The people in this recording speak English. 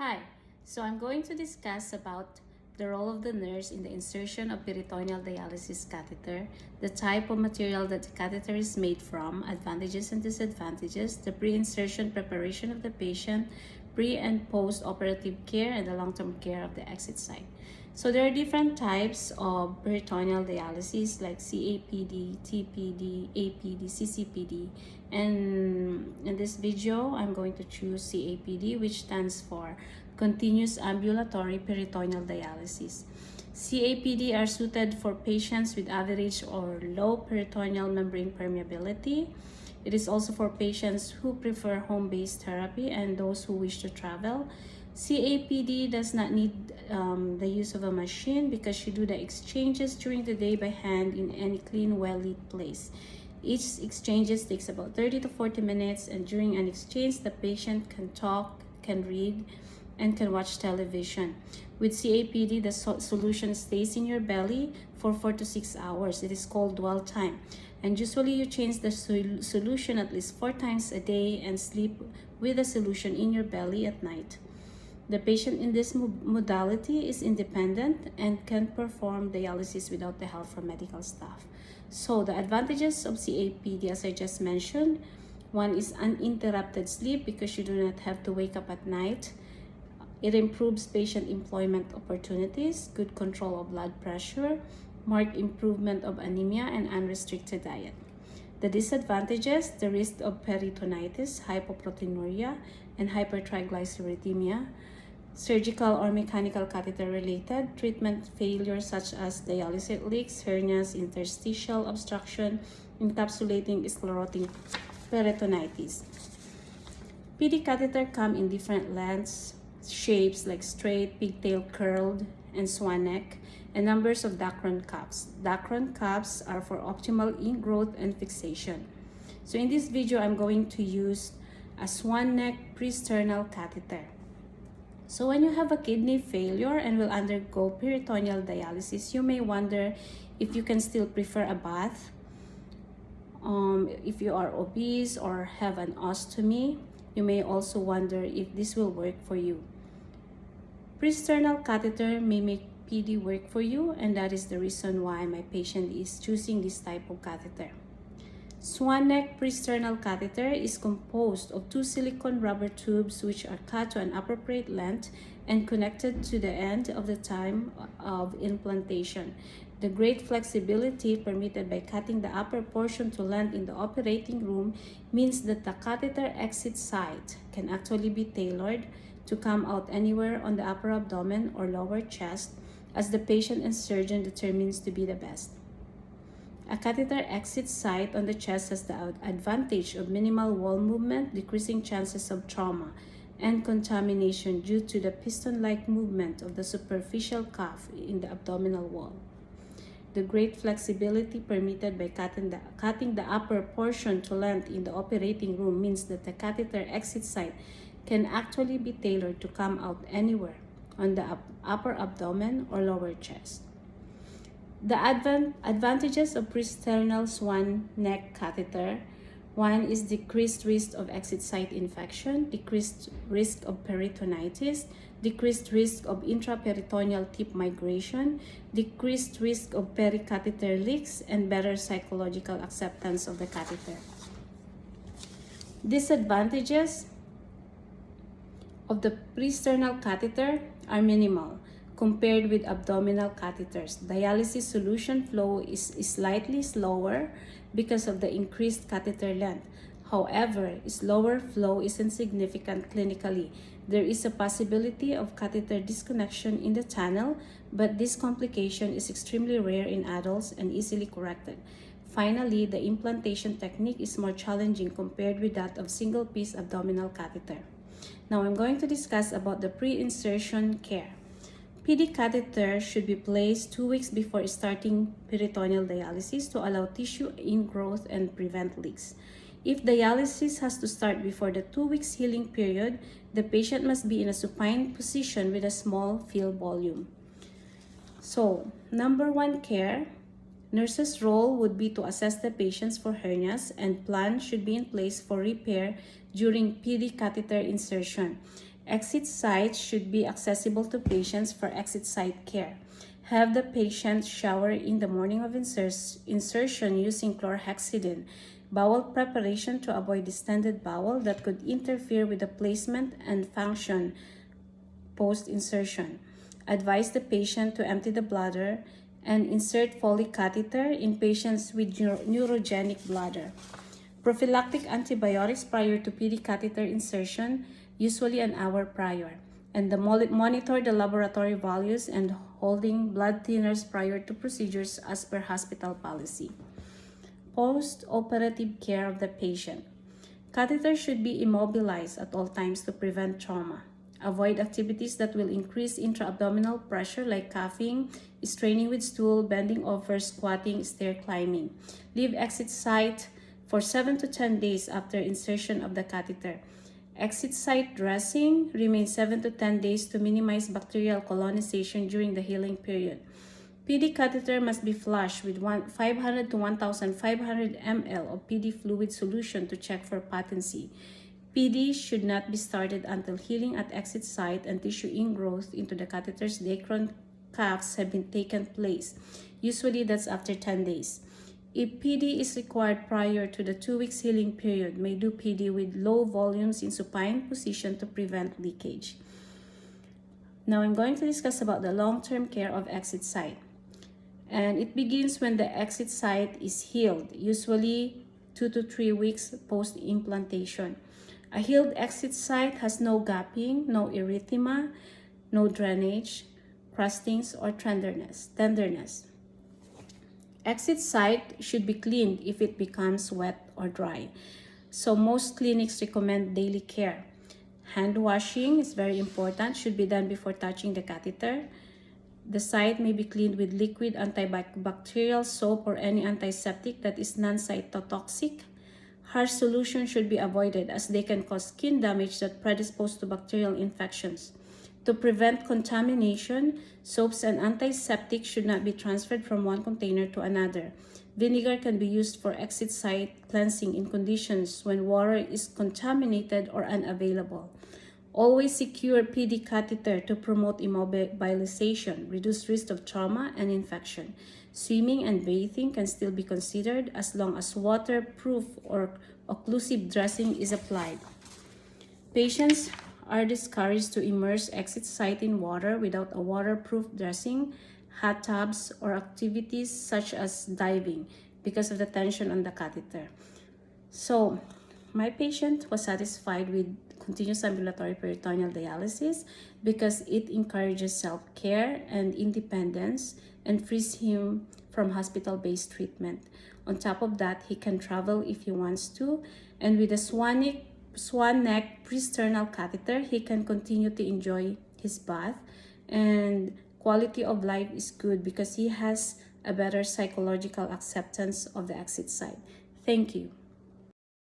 Hi, so I'm going to discuss about the role of the nurse in the insertion of peritoneal dialysis catheter, the type of material that the catheter is made from, advantages and disadvantages, the pre-insertion preparation of the patient, pre and post-operative care, and the long-term care of the exit site. So there are different types of peritoneal dialysis like CAPD, TPD, APD, CCPD. And in this video, I'm going to choose CAPD, which stands for Continuous Ambulatory Peritoneal Dialysis. CAPD are suited for patients with average or low peritoneal membrane permeability. It is also for patients who prefer home-based therapy and those who wish to travel. CAPD does not need the use of a machine because you do the exchanges during the day by hand in any clean, well-lit place. Each exchanges takes about 30 to 40 minutes, and during an exchange, the patient can talk, can read, and can watch television. With CAPD, the solution stays in your belly for 4 to 6 hours. It is called dwell time. And usually you change the solution at least 4 times a day and sleep with the solution in your belly at night. The patient in this modality is independent and can perform dialysis without the help from medical staff. So the advantages of CAPD, as I just mentioned, one is uninterrupted sleep because you do not have to wake up at night. It improves patient employment opportunities, good control of blood pressure, marked improvement of anemia, and unrestricted diet. The disadvantages, the risk of peritonitis, hypoproteinuria, and hypertriglyceridemia, surgical or mechanical catheter related, treatment failures such as dialysate leaks, hernias, interstitial obstruction, encapsulating sclerotic peritonitis. PD catheter come in different lengths, shapes like straight, pigtail, curled, and swan neck, and numbers of Dacron cups. Dacron cups are for optimal ingrowth and fixation. So in this video, I'm going to use a swan neck pre-sternal catheter. So when you have a kidney failure and will undergo peritoneal dialysis, you may wonder if you can still prefer a bath. If you are obese or have an ostomy, you may also wonder if this will work for you. Pre-sternal catheter may make PD work for you, and that is the reason why my patient is choosing this type of catheter. Swan neck pre-sternal catheter is composed of 2 silicone rubber tubes which are cut to an appropriate length and connected to the end of the time of implantation. The great flexibility permitted by cutting the upper portion to length in the operating room means that the catheter exit site can actually be tailored to come out anywhere on the upper abdomen or lower chest as the patient and surgeon determines to be the best. A catheter exit site on the chest has the advantage of minimal wall movement, decreasing chances of trauma and contamination due to the piston-like movement of the superficial cuff in the abdominal wall. The great flexibility permitted by cutting the upper portion to length in the operating room means that the catheter exit site can actually be tailored to come out anywhere on the upper abdomen or lower chest. The advantages of pre-sternal swan neck catheter: one is decreased risk of exit site infection, decreased risk of peritonitis, decreased risk of intraperitoneal tip migration, decreased risk of pericatheter leaks, and better psychological acceptance of the catheter. Disadvantages of the pre-sternal catheter are minimal compared with abdominal catheters. Dialysis solution flow is slightly slower because of the increased catheter length. However, slower flow isn't significant clinically. There is a possibility of catheter disconnection in the channel, but this complication is extremely rare in adults and easily corrected. Finally, the implantation technique is more challenging compared with that of single-piece abdominal catheter. Now I'm going to discuss about the pre-insertion care. PD catheter should be placed 2 weeks before starting peritoneal dialysis to allow tissue ingrowth and prevent leaks. If dialysis has to start before the 2 weeks healing period, the patient must be in a supine position with a small field volume. So, number 1 care. Nurse's role would be to assess the patients for hernias, and plan should be in place for repair during PD catheter insertion. Exit sites should be accessible to patients for exit site care. Have the patient shower in the morning of insertion using chlorhexidine. Bowel preparation to avoid distended bowel that could interfere with the placement and function post-insertion. Advise the patient to empty the bladder and insert Foley catheter in patients with neurogenic bladder. Prophylactic antibiotics prior to PD catheter insertion, usually an hour prior. And monitor the laboratory values and holding blood thinners prior to procedures as per hospital policy. Post-operative care of the patient. Catheter should be immobilized at all times to prevent trauma. Avoid activities that will increase intra-abdominal pressure like coughing, straining with stool, bending over, squatting, stair climbing. Leave exit site for 7 to 10 days after insertion of the catheter. Exit site dressing remains 7 to 10 days to minimize bacterial colonization during the healing period. PD catheter must be flushed with 500 to 1,500 ml of PD fluid solution to check for patency. PD should not be started until healing at exit site and tissue ingrowth into the catheter's Dacron cuffs have been taken place. Usually that's after 10 days. If PD is required prior to the 2 weeks healing period, may do PD with low volumes in supine position to prevent leakage. Now I'm going to discuss about the long-term care of exit site. And it begins when the exit site is healed, usually 2 to 3 weeks post-implantation. A healed exit site has no gapping, no erythema, no drainage, crustings, or tenderness. Exit site should be cleaned if it becomes wet or dry. So most clinics recommend daily care. Hand washing is very important, should be done before touching the catheter. The site may be cleaned with liquid antibacterial soap or any antiseptic that is non-cytotoxic. Harsh solution should be avoided as they can cause skin damage that predispose to bacterial infections. To prevent contamination, soaps and antiseptic should not be transferred from one container to another. Vinegar can be used for exit site cleansing in conditions when water is contaminated or unavailable. Always secure PD catheter to promote immobilization, reduce risk of trauma and infection. Swimming and bathing can still be considered as long as waterproof or occlusive dressing is applied. Patients are discouraged to immerse exit site in water without a waterproof dressing, hot tubs, or activities such as diving because of the tension on the catheter. So, my patient was satisfied with continuous ambulatory peritoneal dialysis because it encourages self-care and independence and frees him from hospital-based treatment. On top of that, he can travel if he wants to, and with a swan neck pre-sternal catheter, he can continue to enjoy his bath, and quality of life is good because he has a better psychological acceptance of the exit site. Thank you.